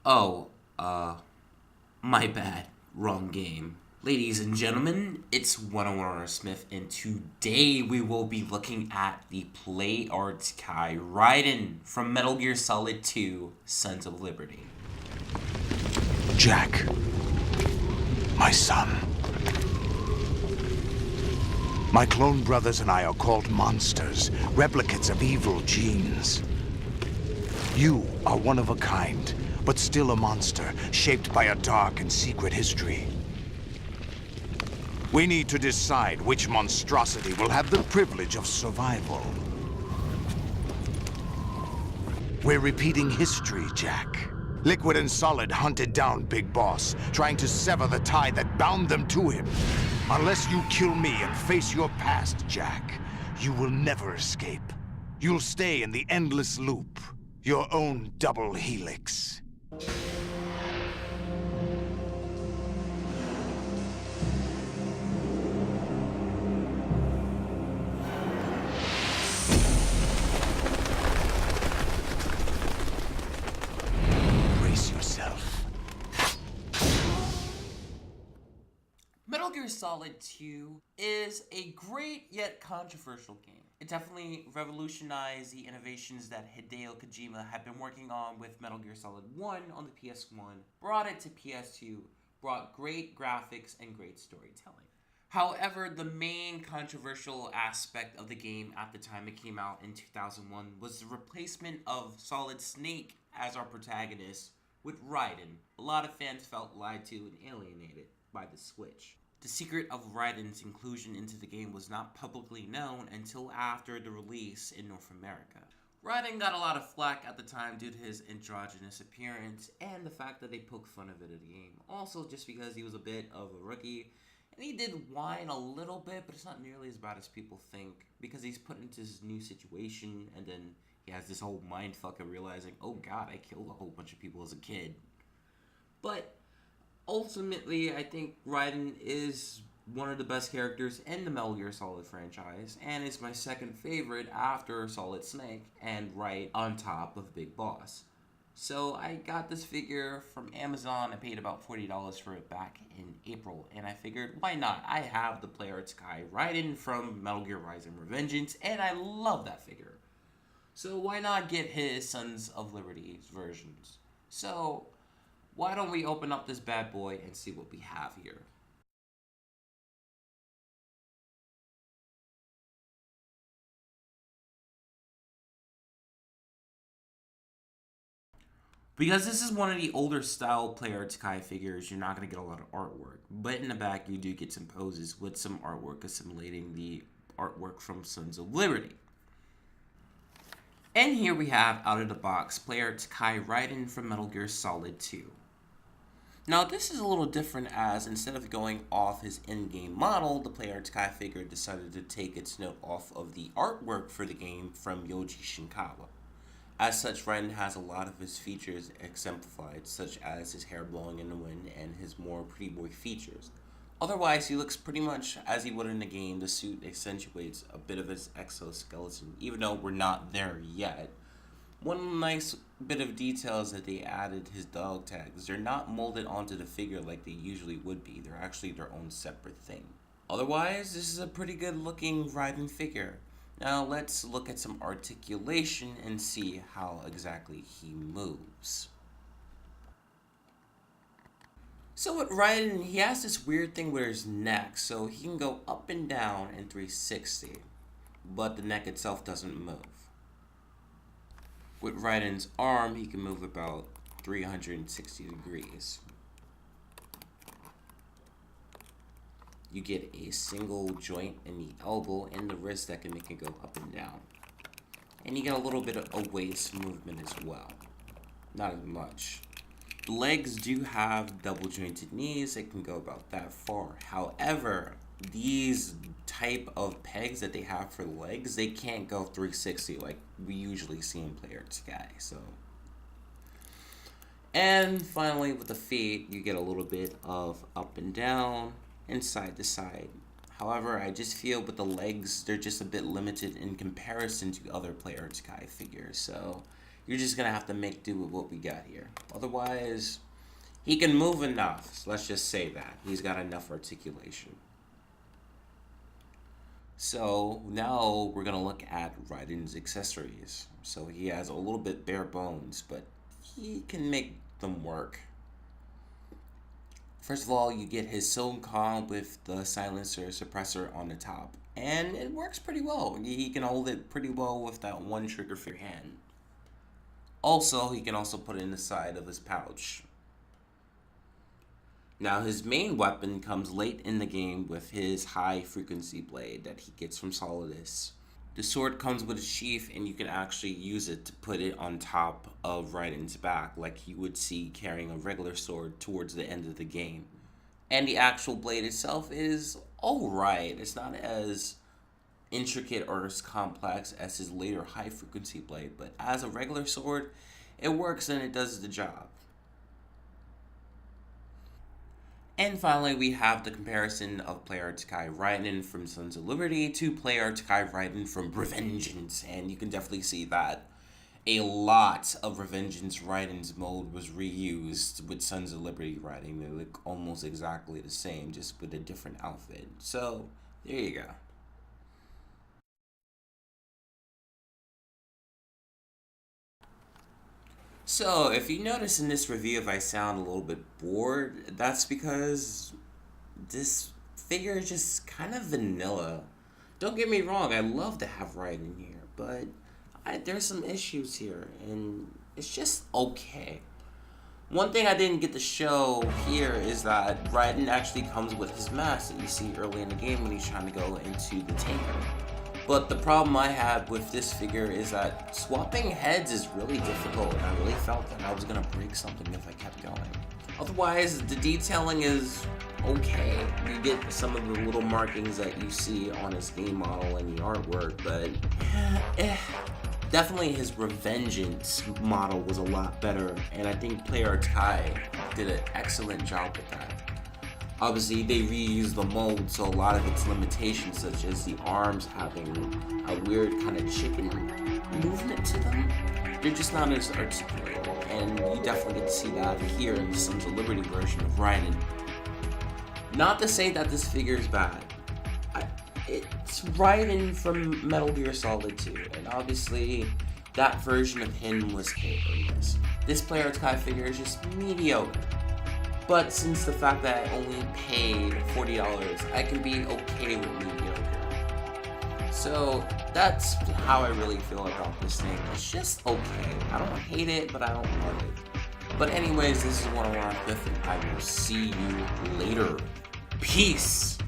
Oh, my bad. Wrong game. Ladies and gentlemen, it's 101 Smith, and today we will be looking at the Play Arts Kai Raiden from Metal Gear Solid 2 Sons of Liberty. Jack, my son. My clone brothers and I are called monsters, replicates of evil genes. You are one of a kind, but still a monster, shaped by a dark and secret history. We need to decide which monstrosity will have the privilege of survival. We're repeating history, Jack. Liquid and Solid hunted down Big Boss, trying to sever the tie that bound them to him. Unless you kill me and face your past, Jack, you will never escape. You'll stay in the endless loop, your own double helix. Brace yourself. Metal Gear Solid 2 is a great yet controversial game. It definitely revolutionized the innovations that Hideo Kojima had been working on with Metal Gear Solid 1 on the PS1, brought it to PS2, brought great graphics and great storytelling. However, the main controversial aspect of the game at the time it came out in 2001 was the replacement of Solid Snake as our protagonist with Raiden. A lot of fans felt lied to and alienated by the switch. The secret of Raiden's inclusion into the game was not publicly known until after the release in North America. Raiden got a lot of flack at the time due to his androgynous appearance and the fact that they poked fun of it in the game. Also just because he was a bit of a rookie, and he did whine a little bit, but it's not nearly as bad as people think, because he's put into this new situation, and then he has this whole mindfuck of realizing, oh god, I killed a whole bunch of people as a kid. But ultimately, I think Raiden is one of the best characters in the Metal Gear Solid franchise, and is my second favorite after Solid Snake, and right on top of Big Boss. So I got this figure from Amazon. I paid about $40 for it back in April, and I figured, why not? I have the player Kai Raiden from Metal Gear Rising Revengeance, and I love that figure. So why not get his Sons of Liberty versions? So why don't we open up this bad boy and see what we have here? Because this is one of the older style player Takai figures, you're not going to get a lot of artwork. But in the back, you do get some poses with some artwork assimilating the artwork from Sons of Liberty. And here we have, out of the box, player Takai Raiden from Metal Gear Solid 2. Now this is a little different, as instead of going off his in-game model, the player Takai figure decided to take its note off of the artwork for the game from Yoji Shinkawa. As such, Raiden has a lot of his features exemplified, such as his hair blowing in the wind and his more pretty boy features. Otherwise, he looks pretty much as he would in the game. The suit accentuates a bit of his exoskeleton, even though we're not there yet. One nice bit of detail is that they added his dog tags. They're not molded onto the figure like they usually would be. They're actually their own separate thing. Otherwise, this is a pretty good looking Raiden figure. Now let's look at some articulation and see how exactly he moves. So with Raiden, he has this weird thing with his neck, so he can go up and down in 360, but the neck itself doesn't move. With Raiden's arm, he can move about 360 degrees. You get a single joint in the elbow and the wrist that can make it go up and down. And you get a little bit of a waist movement as well. Not as much. The legs do have double jointed knees that can go about that far. However, these type of pegs that they have for the legs, they can't go 360 like we usually see in Player Sky. So, and finally with the feet, you get a little bit of up and down and side to side. However, I just feel with the legs, they're just a bit limited in comparison to other Player Sky figures. So you're just gonna have to make do with what we got here. Otherwise, he can move enough. So let's just say that. He's got enough articulation. So now we're gonna look at Raiden's accessories. So he has a little bit bare bones, but he can make them work. First of all, you get his Soul with the silencer suppressor on the top, and it works pretty well. He can hold it pretty well with that one trigger for your hand. Also, he can also put it in the side of his pouch. Now, his main weapon comes late in the game with his high-frequency blade that he gets from Solidus. The sword comes with a sheath, and you can actually use it to put it on top of Raiden's back, like you would see carrying a regular sword towards the end of the game. And the actual blade itself is alright. It's not as intricate or as complex as his later high-frequency blade, but as a regular sword, it works and it does the job. And finally, we have the comparison of player Takai Raiden from Sons of Liberty to player Takai Raiden from Revengeance. And you can definitely see that a lot of Revengeance Raiden's mode was reused with Sons of Liberty Raiden. They look almost exactly the same, just with a different outfit. So, there you go. So, if you notice in this review if I sound a little bit bored, that's because this figure is just kind of vanilla. Don't get me wrong, I love to have Raiden here, but there's some issues here, and it's just okay. One thing I didn't get to show here is that Raiden actually comes with his mask that you see early in the game when he's trying to go into the tanker. But the problem I had with this figure is that swapping heads is really difficult, and I really felt that I was going to break something if I kept going. Otherwise, the detailing is okay. You get some of the little markings that you see on his game model and the artwork, but definitely his Revengeance model was a lot better, and I think player Ty did an excellent job with that. Obviously, they reused the mold, so a lot of its limitations, such as the arms having a weird kind of chicken movement to them, they're just not as articulated. And you definitely get to see that here in the Sons of Liberty version of Raiden. Not to say that this figure is bad. It's Raiden from Metal Gear Solid 2, and obviously that version of him was hit or miss. This player Takai figure is just mediocre. But since the fact that I only paid $40, I can be okay with mediocre. So that's how I really feel about this thing. It's just okay. I don't hate it, but I don't love it. But anyways, this is 101 Cliff, and I will see you later. Peace!